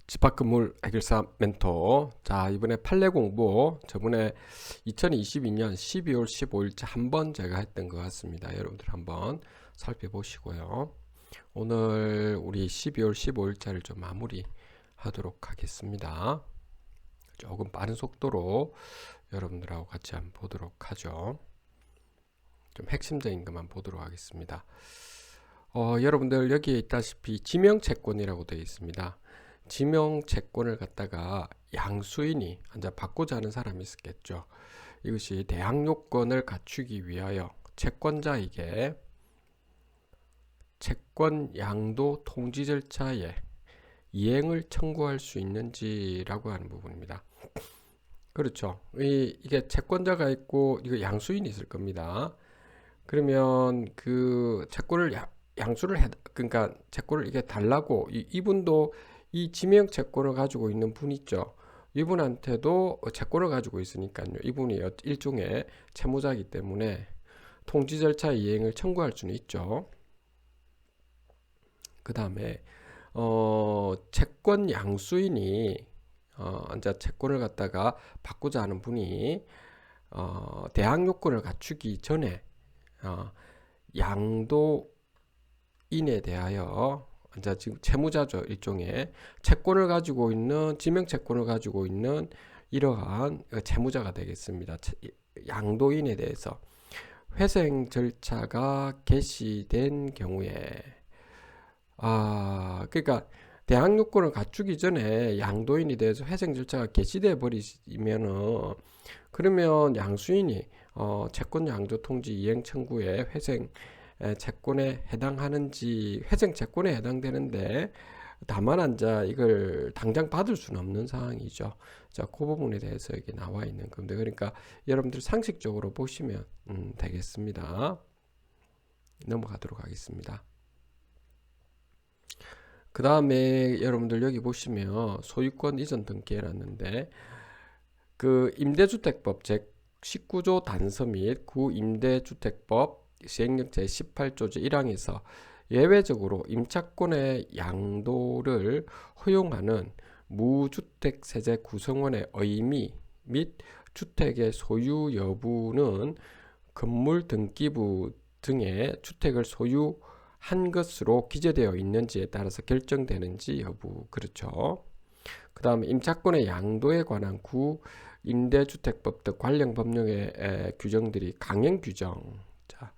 집합건물 해결사 멘토. 자, 이번에 판례 공부 저번에 2022년 12월 15일째 한번 제가 했던 것 같습니다. 여러분들 한번 살펴보시고요. 오늘 우리 12월 15일자를 좀 마무리 하도록 하겠습니다. 조금 빠른 속도로 여러분들하고 같이 한번 보도록 하죠. 좀 핵심적인 것만 보도록 하겠습니다. 여러분들 여기에 있다시피 지명채권이라고 되어 있습니다. 지명채권을 갖다가 양수인이 이제 받고자 하는 사람이 있었겠죠. 이것이 대항요건을 갖추기 위하여 채권자에게 채권 양도 통지 절차에 이행을 청구할 수 있는지라고 하는 부분입니다. 그렇죠. 이게 채권자가 있고 이거 양수인이 있을 겁니다. 그러면 그 채권을 양수를 그러니까 채권을 이게 달라고 이분도 이 지명 채권을 가지고 있는 분 있죠. 이분한테도 채권을 가지고 있으니까요. 이분이 일종의 채무자이기 때문에 통지 절차 이행을 청구할 수는 있죠. 그 다음에 채권 양수인이 이제 채권을 갖다가 받고자 하는 분이 대항 요건을 갖추기 전에 양도인에 대하여 이제 지금 채무자죠. 일종의 채권을 가지고 있는 지명 채권을 가지고 있는 이러한 채무자가 되겠습니다. 양도인에 대해서 회생 절차가 개시된 경우에 그러니까 대항 요건을 갖추기 전에 양도인에 대해서 회생 절차가 개시돼 버리면은 그러면 양수인이 채권 양도 통지 이행 청구에 회생 채권에 해당하는지 회생 채권에 해당되는데 다만 이제 이걸 당장 받을 수는 없는 상황이죠. 자, 그 부분에 대해서 여기 나와 있는 겁니다. 그러니까 여러분들 상식적으로 보시면 되겠습니다. 넘어가도록 하겠습니다. 그 다음에 여러분들 여기 보시면 소유권 이전 등기 해놨는데 그 임대주택법 제19조 단서 및 구임대주택법 시행령 제18조 제1항에서 예외적으로 임차권의 양도를 허용하는 무주택 세제 구성원의 의미 및 주택의 소유 여부는 건물 등기부 등의 주택을 소유한 것으로 기재되어 있는지에 따라서 결정되는지 여부. 그렇죠. 그 다음에 임차권의 양도에 관한 구 임대주택법 등 관련 법령의 규정들이 강행 규정. 자,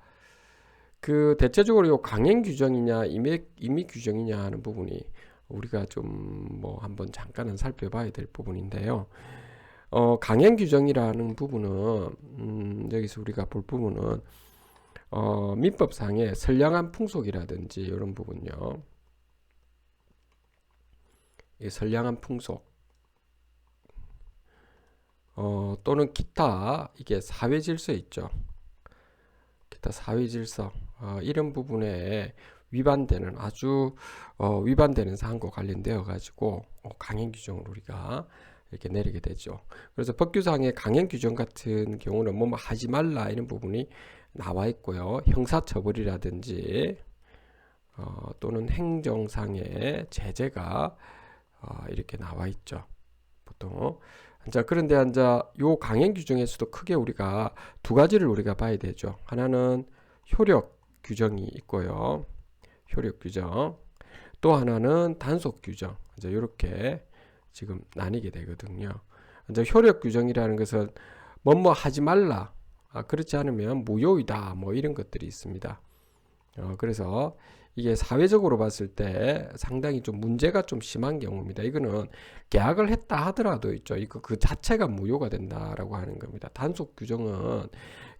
그 대체적으로 요 강행 규정이냐 임의 규정이냐 하는 부분이 우리가 좀 뭐 한번 잠깐은 살펴봐야 될 부분인데요. 강행 규정이라는 부분은 여기서 우리가 볼 부분은 민법상의 선량한 풍속이라든지 이런 부분요. 이 선량한 풍속 또는 기타 이게 사회질서 있죠. 기타 사회질서 이런 부분에 위반되는 아주 위반되는 사항과 관련되어 가지고 강행 규정을 우리가 이렇게 내리게 되죠. 그래서 법규상의 강행 규정 같은 경우는 뭐 하지 말라 이런 부분이 나와 있고요. 형사처벌이라든지 또는 행정상의 제재가 이렇게 나와 있죠. 보통. 자, 그런데 요 강행 규정에서도 크게 우리가 두 가지를 우리가 봐야 되죠. 하나는 효력 규정이 있고요. 효력 규정. 또 하나는 단속 규정. 이제 이렇게 지금 나뉘게 되거든요. 이제 효력 규정이라는 것은 뭐뭐 하지 말라. 그렇지 않으면 무효이다. 뭐 이런 것들이 있습니다. 그래서 이게 사회적으로 봤을 때 상당히 좀 문제가 좀 심한 경우입니다. 이거는 계약을 했다 하더라도 있죠. 이거 그 자체가 무효가 된다라고 하는 겁니다. 단속 규정은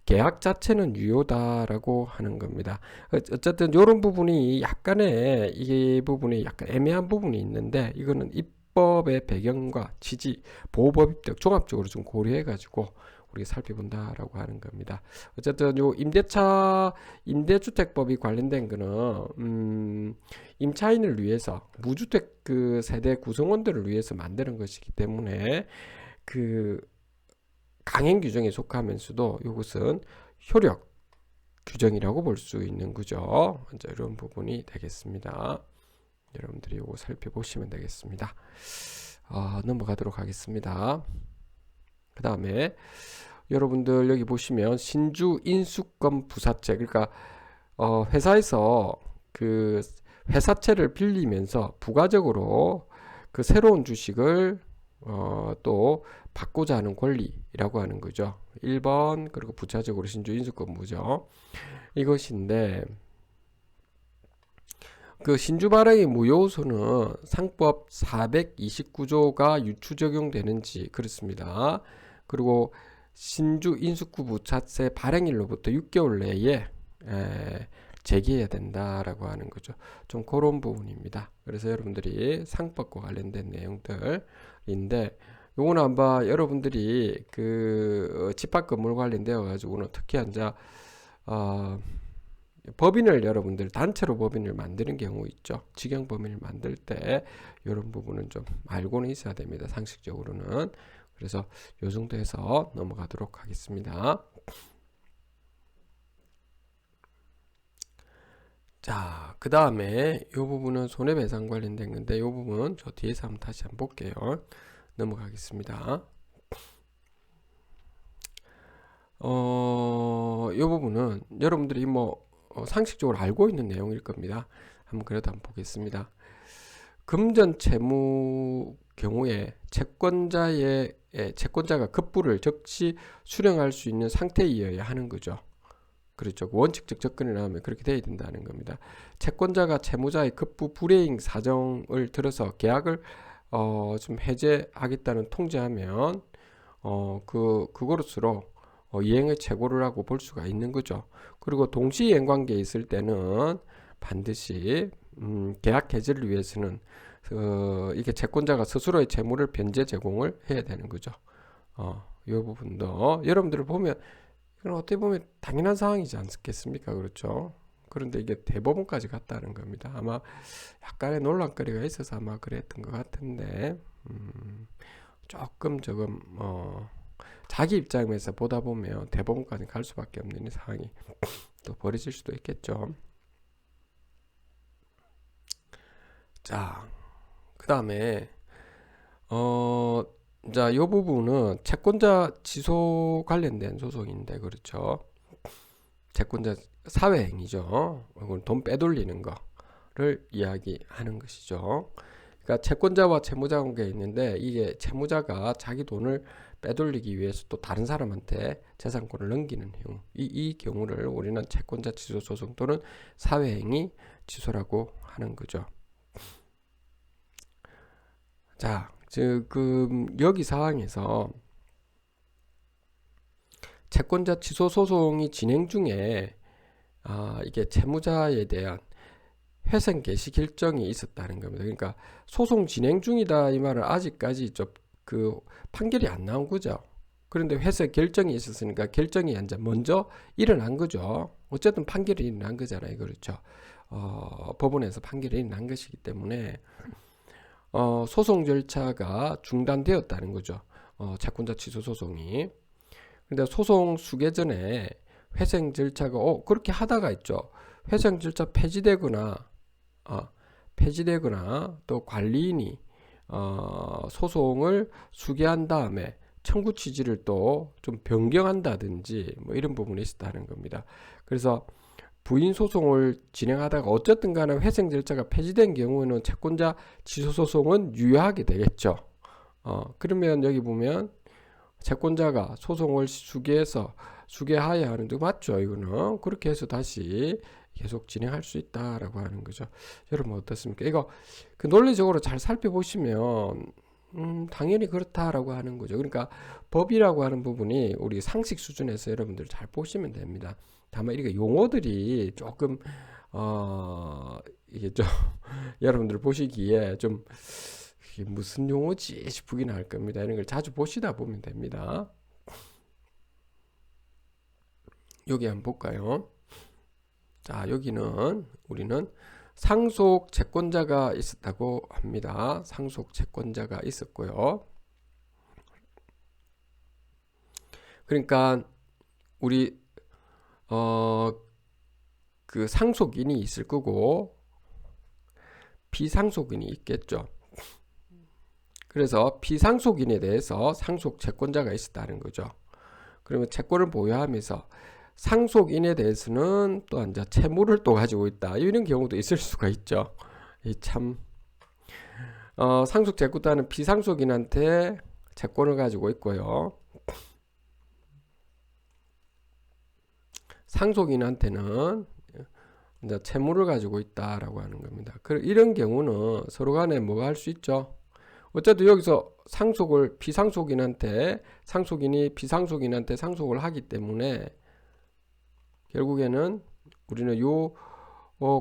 계약 자체는 유효다라고 하는 겁니다. 어쨌든 이런 부분이 약간의 이 부분이 약간 애매한 부분이 있는데 이거는 입법의 배경과 취지, 보호법 입법 종합적으로 좀 고려해가지고 우리가 살펴본다라고 하는 겁니다. 어쨌든 요 임대주택법이 관련된 거는 임차인을 위해서 무주택 그 세대 구성원들을 위해서 만드는 것이기 때문에 그 강행 규정에 속하면서도 이것은 효력 규정이라고 볼 수 있는 거죠. 이제 이런 부분이 되겠습니다. 여러분들이 이거 살펴보시면 되겠습니다. 넘어가도록 하겠습니다. 그 다음에 여러분들 여기 보시면 신주 인수권 부사채, 그러니까 회사에서 그 회사채를 빌리면서 부가적으로 그 새로운 주식을 또 받고자 하는 권리라고 하는 거죠. 1번 그리고 부차적으로 신주 인수권부죠. 이것인데 그 신주 발행의 무효소는 상법 429조가 유추 적용되는지 그렇습니다. 그리고 신주 인수권 부차세 발행일로부터 6개월 내에 제기해야 된다라고 하는 거죠. 좀 그런 부분입니다. 그래서 여러분들이 상법과 관련된 내용들인데 요거는 아마 여러분들이 그 집합 건물 관련되어 가지고는 특히 이제 법인을 여러분들 단체로 법인을 만드는 경우 있죠. 직영 법인을 만들 때 이런 부분은 좀 알고는 있어야 됩니다. 상식적으로는. 그래서 요 정도 해서 넘어가도록 하겠습니다. 자, 그 다음에 이 부분은 손해배상 관련된 건데 이 부분 저 뒤에서 한번 다시 한번 볼게요. 넘어가겠습니다. 이 부분은 여러분들이 뭐 상식적으로 알고 있는 내용일 겁니다. 한번 그래도 한번 보겠습니다. 금전 채무 경우에 채권자가 급부를 즉시 수령할 수 있는 상태이어야 하는 거죠. 그렇죠. 원칙적 접근을 하면 그렇게 돼야 된다는 겁니다. 채권자가 채무자의 급부 불이행 사정을 들어서 계약을 좀 해제하겠다는 통지하면 그거로서로 이행의 최고를 하고 볼 수가 있는 거죠. 그리고 동시 이행 관계에 있을 때는 반드시 계약 해제를 위해서는 이게 채권자가 스스로의 채무를 변제 제공을 해야 되는 거죠. 이 부분도 여러분들 보면 이건 어떻게 보면 당연한 상황이지 않겠습니까? 그렇죠. 그런데 이게 대법원까지 갔다는 겁니다. 아마 약간의 논란거리가 있어서 아마 그랬던 것 같은데 조금 자기 입장에서 보다 보면 대법원까지 갈 수밖에 없는 상황이 또 벌어질 수도 있겠죠. 자, 그 다음에 자, 이 부분은 채권자 취소 관련된 소송인데 그렇죠. 채권자 사회행위죠. 이건 돈 빼돌리는 거를 이야기하는 것이죠. 그러니까 채권자와 채무자 관계에 있는데 이게 채무자가 자기 돈을 빼돌리기 위해서 또 다른 사람한테 재산권을 넘기는 경우 이 경우를 우리는 채권자 취소 소송 또는 사회행위 취소라고 하는 거죠. 자, 지금 여기 상황에서 채권자 취소 소송이 진행 중에 이게 채무자에 대한 회생 개시 결정이 있었다는 겁니다. 그러니까 소송 진행 중이다 이 말은 아직까지 그 판결이 안 나온 거죠. 그런데 회생 결정이 있었으니까 결정이 이제 먼저 일어난 거죠. 어쨌든 판결이 일어난 거잖아요. 그렇죠. 법원에서 판결이 일어난 것이기 때문에 소송 절차가 중단되었다는 거죠. 채권자 취소 소송이. 근데 소송 수개 전에 회생 절차가 그렇게 하다가 있죠. 회생 절차 폐지되거나 또 관리인이 소송을 수개한 다음에 청구 취지를 또 좀 변경한다든지 뭐 이런 부분이 있었다는 겁니다. 그래서 부인 소송을 진행하다가 어쨌든 간에 회생 절차가 폐지된 경우에는 채권자 취소 소송은 유효하게 되겠죠. 그러면 여기 보면 채권자가 소송을 수개하여야 하는데 맞죠? 이거는 그렇게 해서 다시 계속 진행할 수 있다라고 하는 거죠. 여러분 어떻습니까? 이거 그 논리적으로 잘 살펴보시면 당연히 그렇다라고 하는 거죠. 그러니까 법이라고 하는 부분이 우리 상식 수준에서 여러분들 잘 보시면 됩니다. 다만 이게 용어들이 조금 이게 좀 여러분들 보시기에 좀 이게 무슨 용어지 싶긴 할 겁니다. 이런 걸 자주 보시다 보면 됩니다. 여기 한번 볼까요? 자, 여기는 우리는 상속 채권자가 있었다고 합니다. 상속 채권자가 있었고요. 그러니까 우리 그 상속인이 있을 거고 비상속인이 있겠죠. 그래서 비상속인에 대해서 상속 채권자가 있었다는 거죠. 그러면 채권을 보유하면서 상속인에 대해서는 또 이제 채무를 또 가지고 있다. 이런 경우도 있을 수가 있죠. 이 참 상속 채권자는 비상속인한테 채권을 가지고 있고요. 상속인한테는 이제 채무를 가지고 있다라고 하는 겁니다. 이런 경우는 서로 간에 뭐가 할 수 있죠? 어쨌든 여기서 상속을 비상속인한테 상속인이 비상속인한테 상속을 하기 때문에 결국에는 우리는 요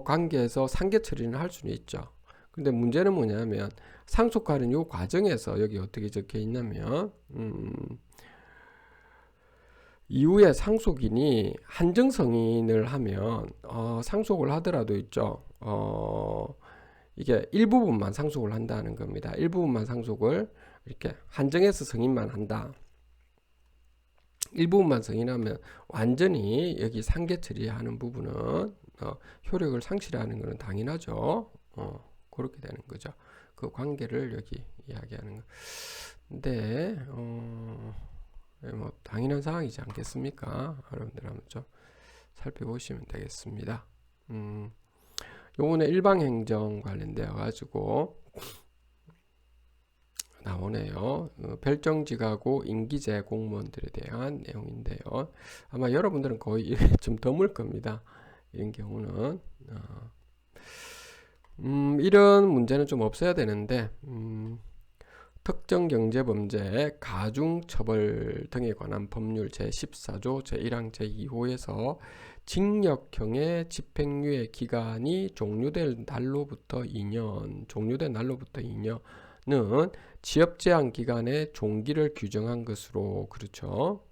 관계에서 상계 처리는 할 수는 있죠. 근데 문제는 뭐냐면 상속하는 요 과정에서 여기 어떻게 적혀 있냐면 이후에 상속인이 한정승인을 하면 상속을 하더라도 있죠. 이게 일부분만 상속을 한다는 겁니다. 일부분만 상속을 이렇게 한정해서 승인만 한다. 일부분만 승인하면 완전히 여기 상계 처리하는 부분은 효력을 상실하는 것은 당연하죠. 그렇게 되는 거죠. 그 관계를 여기 이야기하는 거. 근데 뭐 당연한 상황이지 않겠습니까? 여러분들 한번 좀 살펴보시면 되겠습니다. 요거는 일방행정 관련되어 가지고 나오네요. 별정직하고 임기제 공무원들에 대한 내용인데요. 아마 여러분들은 거의 좀 드물 겁니다. 이런 경우는 이런 문제는 좀 없어야 되는데 특정경제범죄 가중처벌 등에 관한 법률 제14조 제1항 제2호에서 징역형의 집행유예 기간이 종료된 날로부터 2년, 는 지역제한 기간의 종기를 규정한 것으로, 그렇죠.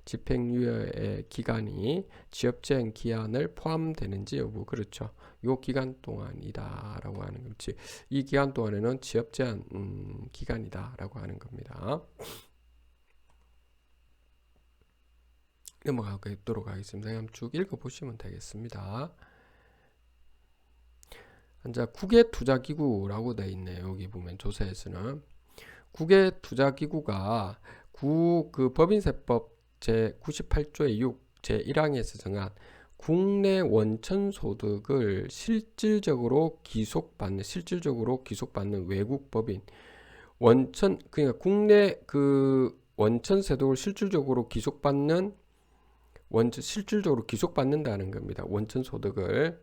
집행유예의 기간이 지역제한 기한을 포함되는지 여부, 그렇죠. 요 기간 동안이다 라고 하는 거지. 이 기간 동안에는 지역제한 기간이다 라고 하는 겁니다. 넘어가도록 하겠습니다. 그냥 쭉 읽어보시면 되겠습니다. 이제 국외투자기구라고 되어 있네요. 여기 보면 조서에서는 국외투자기구가 그 법인세법 제98조의 6 제1항에서 정한 국내 원천소득을 실질적으로 귀속받는 외국 법인 그러니까 국내 그 원천소득을 실질적으로 귀속받는다는 겁니다. 원천소득을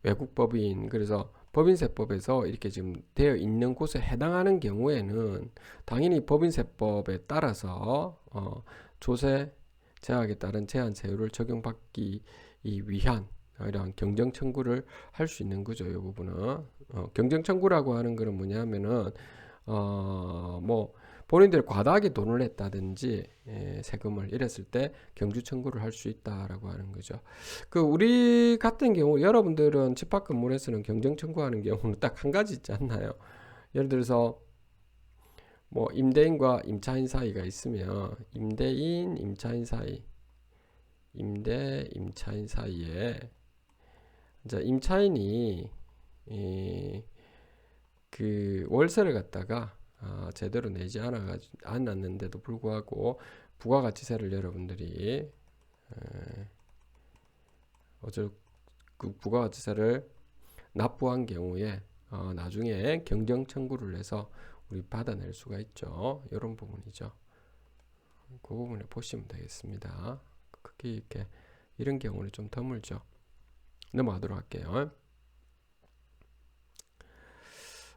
외국 법인, 그래서 법인세법에서 이렇게 지금 되어 있는 곳에 해당하는 경우에는 당연히 법인세법에 따라서 조세 제약에 따른 제한 제휴를 적용받기 위한 이런 경정 청구를 할 수 있는 거죠. 이 부분은 경정 청구라고 하는 거는 뭐냐면은 뭐 본인들이 과다하게 돈을 냈다든지 세금을 이랬을 때 경주 청구를 할 수 있다라고 하는 거죠. 그 우리 같은 경우 여러분들은 집합 건물에서는 경정 청구하는 경우는 딱 한 가지 있지 않나요? 예를 들어서 뭐 임대인과 임차인 사이가 있으면 임대인, 임차인 사이에 이제 임차인이 그 월세를 갖다가 제대로 내지 않았는데도 불구하고 부가가치세를 여러분들이 그 부가가치세를 납부한 경우에 나중에 경정 청구를 해서 우리 받아낼 수가 있죠. 이런 부분이죠. 그 부분을 보시면 되겠습니다. 크게 이렇게 이런 경우는 좀 드물죠. 넘어가도록 할게요.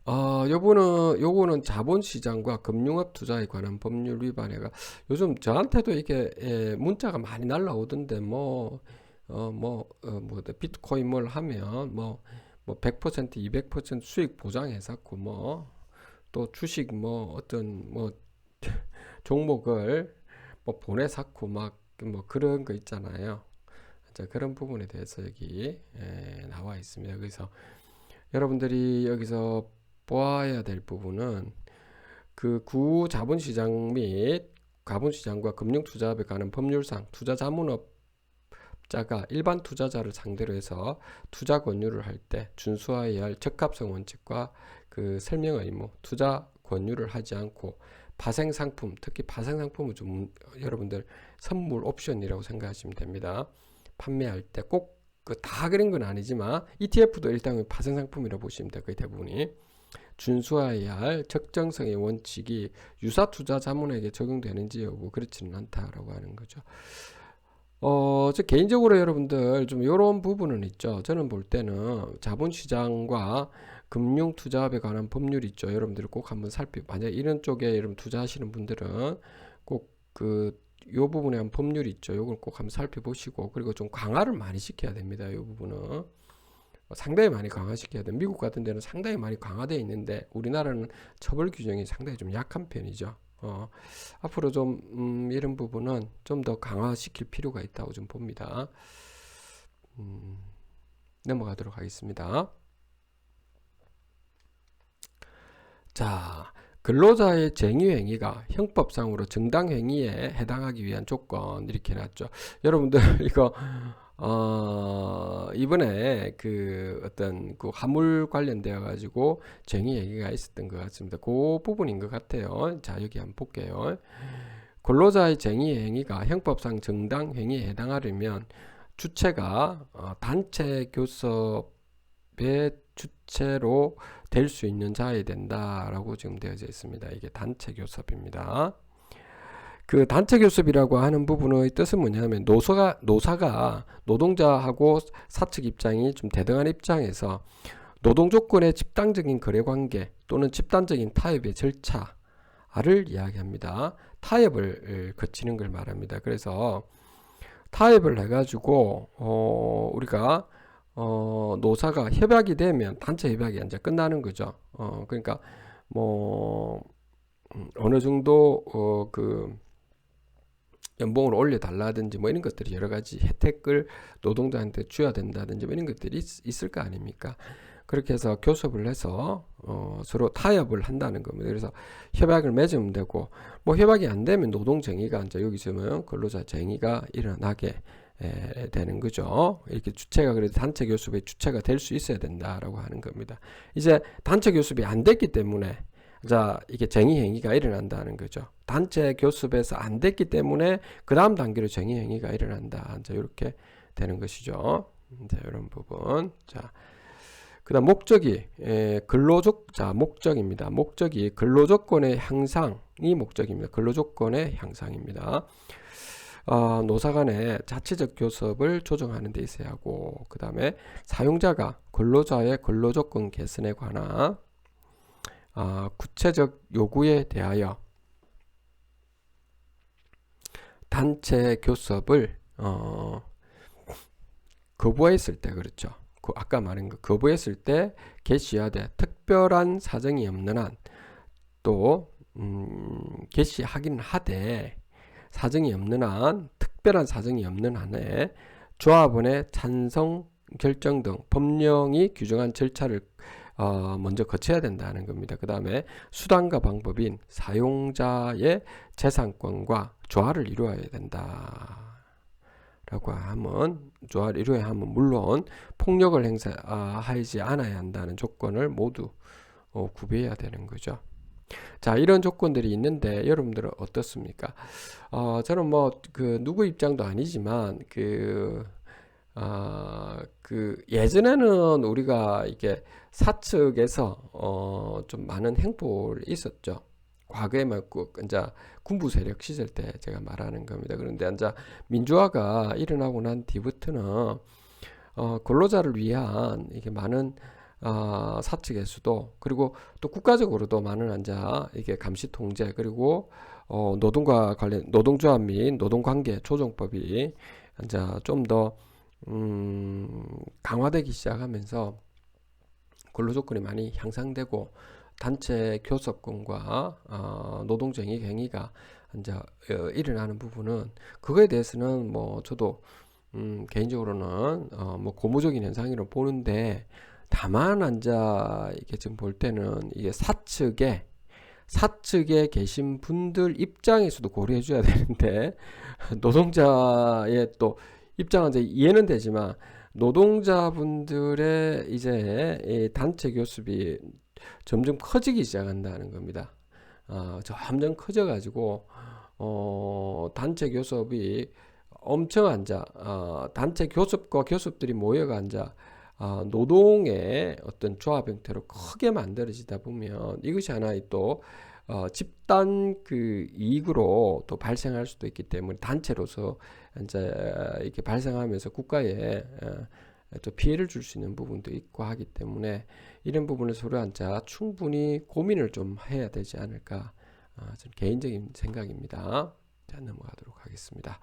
요거는 자본시장과 금융업 투자에 관한 법률 위반해가 요즘 저한테도 이게 문자가 많이 날라오던데 비트코인 뭘 하면 뭐 100% 200% 수익 보장해서 또 주식 어떤 종목을 보내사고 그런 거 있잖아요. 그런 부분에 대해서 여기 나와 있습니다. 그래서 여러분들이 여기서 보아야 될 부분은 그 구자본시장 및 가본시장과 금융투자업에 관한 법률상 투자자문업 투자자가 일반 투자자를 상대로 해서 투자 권유를 할 때 준수해야 할 적합성 원칙과 그 설명 의무, 투자 권유를 하지 않고 파생 상품, 특히 파생 상품은 좀 여러분들 선물 옵션이라고 생각하시면 됩니다. 판매할 때 꼭 그 다 그런 건 아니지만 ETF도 일단 파생 상품이라고 보시면 돼요. 거의 대부분이. 준수해야 할 적정성의 원칙이 유사 투자 자문에게 적용되는지 여부 그렇지는 않다라고 하는 거죠. 저 개인적으로 여러분들 좀 이런 부분은 있죠. 저는 볼 때는 자본시장과 금융투자업에 관한 법률이 있죠. 여러분들이 꼭 한번 만약 이런 쪽에 여러분 투자하시는 분들은 꼭 요 부분에 한 법률이 있죠. 요걸 꼭 한번 살펴보시고, 그리고 좀 강화를 많이 시켜야 됩니다. 요 부분은. 상당히 많이 강화시켜야 돼. 미국 같은 데는 상당히 많이 강화되어 있는데 우리나라는 처벌 규정이 상당히 좀 약한 편이죠. 앞으로 좀 이런 부분은 좀 더 강화시킬 필요가 있다고 좀 봅니다. 넘어가도록 하겠습니다. 자, 근로자의 쟁의행위가 형법상으로 정당행위에 해당하기 위한 조건 이렇게 해놨죠. 여러분들 이거 이번에 그 어떤 그 화물 관련되어 가지고 쟁의 얘기가 있었던 것 같습니다. 그 부분인 것 같아요. 자, 여기 한번 볼게요. 근로자의 쟁의 행위가 형법상 정당 행위에 해당하려면 주체가 단체 교섭의 주체로 될 수 있는 자여야 된다라고 지금 되어져 있습니다. 이게 단체 교섭입니다. 그 단체 교섭이라고 하는 부분의 뜻은 뭐냐면 노사가 노동자하고 사측 입장이 좀 대등한 입장에서 노동 조건의 집단적인 거래 관계 또는 집단적인 타협의 절차를 이야기합니다. 타협을 거치는 걸 말합니다. 그래서 타협을 해가지고 우리가 노사가 협약이 되면 단체 협약이 이제 끝나는 거죠. 그러니까 뭐 어느 정도 그 연봉을 올려달라든지 뭐 이런 것들이 여러 가지 혜택을 노동자한테 줘야 된다든지 뭐 이런 것들이 있을 거 아닙니까? 그렇게 해서 교섭을 해서 서로 타협을 한다는 겁니다. 그래서 협약을 맺으면 되고, 뭐 협약이 안 되면 노동쟁의가 이제 여기서는 근로자 쟁의가 일어나게 되는 거죠. 이렇게 주체가 그래도 단체 교섭의 주체가 될 수 있어야 된다라고 하는 겁니다. 이제 단체 교섭이 안 됐기 때문에 자, 이게 쟁의 행위가 일어난다는 거죠. 단체 교섭에서 안 됐기 때문에 그 다음 단계로 쟁의 행위가 일어난다. 이제 이렇게 되는 것이죠. 이제 이런 부분. 자, 그다음 목적이 목적입니다. 목적이 근로조건의 향상이 목적입니다. 근로조건의 향상입니다. 노사 간의 자체적 교섭을 조정하는 데 있어야 하고, 그 다음에 사용자가 근로자의 근로조건 개선에 관한 구체적 요구에 대하여 단체 교섭을 거부했을 때, 그렇죠. 아까 말한 거 거부했을 때 개시하되 특별한 사정이 없는 한, 또 개시하긴 하되 사정이 없는 한, 특별한 사정이 없는 한에 조합원의 찬성 결정 등 법령이 규정한 절차를 먼저 거쳐야 된다는 겁니다. 그 다음에 수단과 방법인 사용자의 재산권과 조화를 이루어야 된다 라고 하면, 조화를 이루어야 하면 물론 폭력을 행사하지 않아야 한다는 조건을 모두 구비해야 되는 거죠. 자, 이런 조건들이 있는데 여러분들은 어떻습니까? 저는 뭐 그 누구 입장도 아니지만 예전에는 우리가 이게 사측에서 좀 많은 행보를 있었죠. 과거에 말고 이제 군부 세력 시절 때 제가 말하는 겁니다. 그런데 이제 민주화가 일어나고 난 뒤부터는 근로자를 위한 이게 많은 사측에서도, 그리고 또 국가적으로도 많은 이제 이게 감시 통제, 그리고 노동과 관련 노동조합 및 노동관계 조정법이 이제 좀 더 강화되기 시작하면서 근로조건이 많이 향상되고 단체 교섭권과 노동쟁의 행위가 이제 일어나는 부분은, 그거에 대해서는 뭐 저도 개인적으로는 뭐 고무적인 현상이라고 보는데, 다만 이제 이게 지금 볼 때는 이게 사측에 계신 분들 입장에서도 고려해 줘야 되는데 노동자의 또 입장은 이제 이해는 되지만 노동자분들의 이제 이 단체 교섭이 점점 커지기 시작한다는 겁니다. 점점 커져가지고 단체 교섭이 엄청 앉아 단체 교섭과 교섭들이 모여가 앉아 노동의 어떤 조합 형태로 크게 만들어지다 보면 이것이 하나의 또 집단 그 이익으로 또 발생할 수도 있기 때문에 단체로서 이제 이렇게 발생하면서 국가에 또 피해를 줄 수 있는 부분도 있고 하기 때문에 이런 부분을 서로 앉아 충분히 고민을 좀 해야 되지 않을까 좀 개인적인 생각입니다. 자, 넘어가도록 하겠습니다.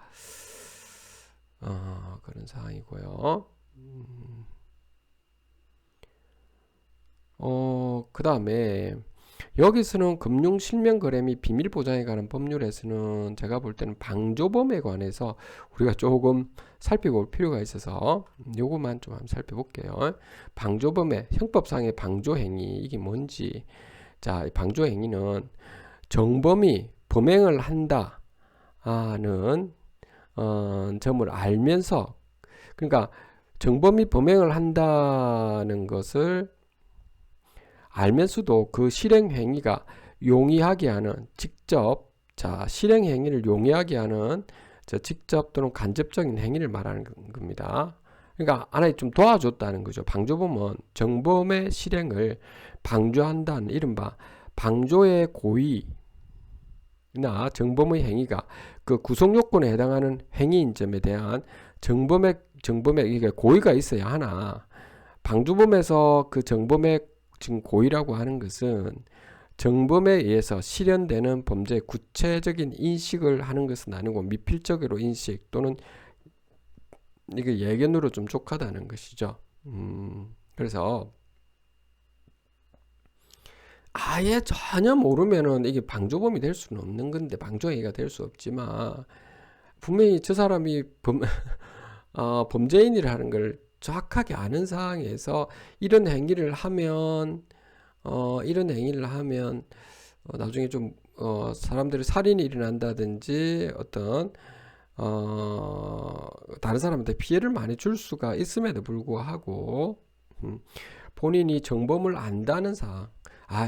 그런 상황이고요. 그 다음에 여기서는 금융실명거래 및 비밀보장에 관한 법률에서는 제가 볼 때는 방조범에 관해서 우리가 조금 살펴볼 필요가 있어서 요것만 좀 한번 살펴볼게요. 방조범의 형법상의 방조행위 이게 뭔지. 자, 방조행위는 정범이 범행을 한다는 점을 알면서, 그러니까 정범이 범행을 한다는 것을 알면서도 그 실행행위가 용이하게 하는 직접, 자, 실행행위를 용이하게 하는 직접 또는 간접적인 행위를 말하는 겁니다. 그러니까 하나의 좀 도와줬다는 거죠. 방조범은 정범의 실행을 방조한다는 이른바 방조의 고의나 정범의 행위가 그 구성요건에 해당하는 행위인 점에 대한 정범의 이게 고의가 있어야 하나, 방조범에서 그 정범의 지금 고의라고 하는 것은 정범에 의해서 실현되는 범죄의 구체적인 인식을 하는 것은 아니고 미필적으로 인식 또는 이게 예견으로 좀 족하다는 것이죠. 그래서 아예 전혀 모르면은 이게 방조범이 될 수는 없는 건데, 방조행위가 될 수 없지만 분명히 저 사람이 범죄인이라는 걸 정확하게 아는 상황에서 이런 행위를 하면 나중에 좀 사람들이 살인이 일어난다든지 어떤 다른 사람한테 피해를 많이 줄 수가 있음에도 불구하고 본인이 정범을 안다는 상황,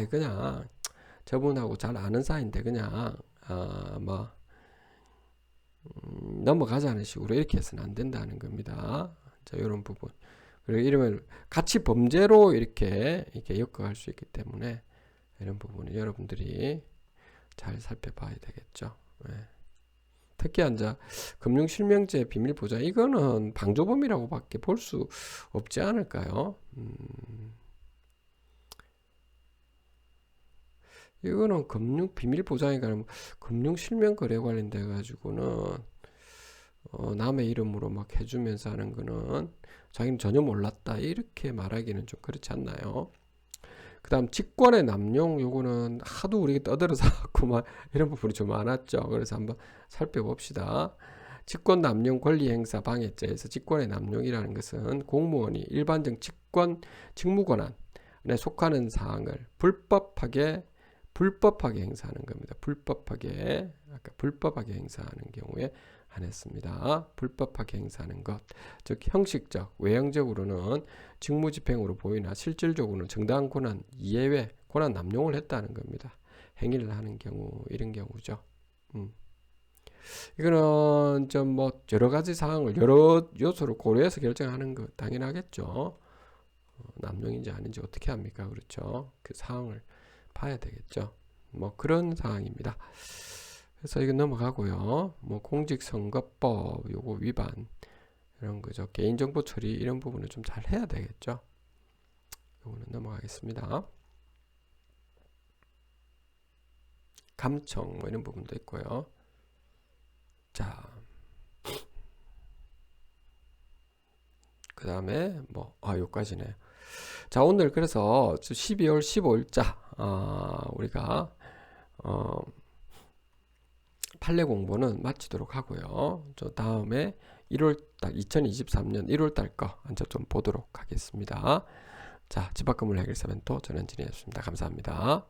그냥 저분하고 잘 아는 사이인데 그냥 넘어가자는 식으로 이렇게 해서는 안 된다는 겁니다. 자, 이런 부분. 그리고 이러면 같이 범죄로 이렇게 엮어갈 수 있기 때문에 이런 부분을 여러분들이 잘 살펴봐야 되겠죠. 네. 특히 이제 금융실명제 비밀보장 이거는 방조범이라고밖에 볼 수 없지 않을까요? 이거는 금융 비밀보장에 관한 금융실명거래 관련돼 가지고는 남의 이름으로 막 해주면서 하는 거는 자기는 전혀 몰랐다 이렇게 말하기는 좀 그렇지 않나요? 그 다음 직권의 남용, 요거는 하도 우리가 떠들어서 막 이런 부분이 좀 많았죠. 그래서 한번 살펴봅시다. 직권 남용 권리 행사 방해죄에서 직권의 남용이라는 것은 공무원이 일반적 직무 권한에 속하는 사항을 불법하게 행사하는 겁니다. 불법하게 행사하는 경우에 한했습니다. 불법하게 행사하는 것, 즉 형식적, 외형적으로는 직무집행으로 보이나 실질적으로는 정당한 권한 이외의 권한 남용을 했다는 겁니다. 행위를 하는 경우, 이런 경우죠. 이거는 좀 뭐 여러 가지 사항을 여러 요소를 고려해서 결정하는 거 당연하겠죠. 남용인지 아닌지 어떻게 합니까? 그렇죠. 그 사항을 봐야 되겠죠. 뭐 그런 상황입니다. 그래서 이거 넘어가고요. 뭐 공직선거법 요거 위반 이런 거죠. 개인정보 처리 이런 부분을 좀 잘 해야 되겠죠. 요거는 넘어가겠습니다. 감청 뭐 이런 부분도 있고요. 자, 그 다음에 뭐 요까지네요. 자, 오늘 그래서 12월 15일자 우리가 판례 공부는 마치도록 하고요. 저 다음에 2023년 1월달 거 먼저 좀 보도록 하겠습니다. 자, 집합건물 해결사 멘토 전현진이었습니다. 감사합니다.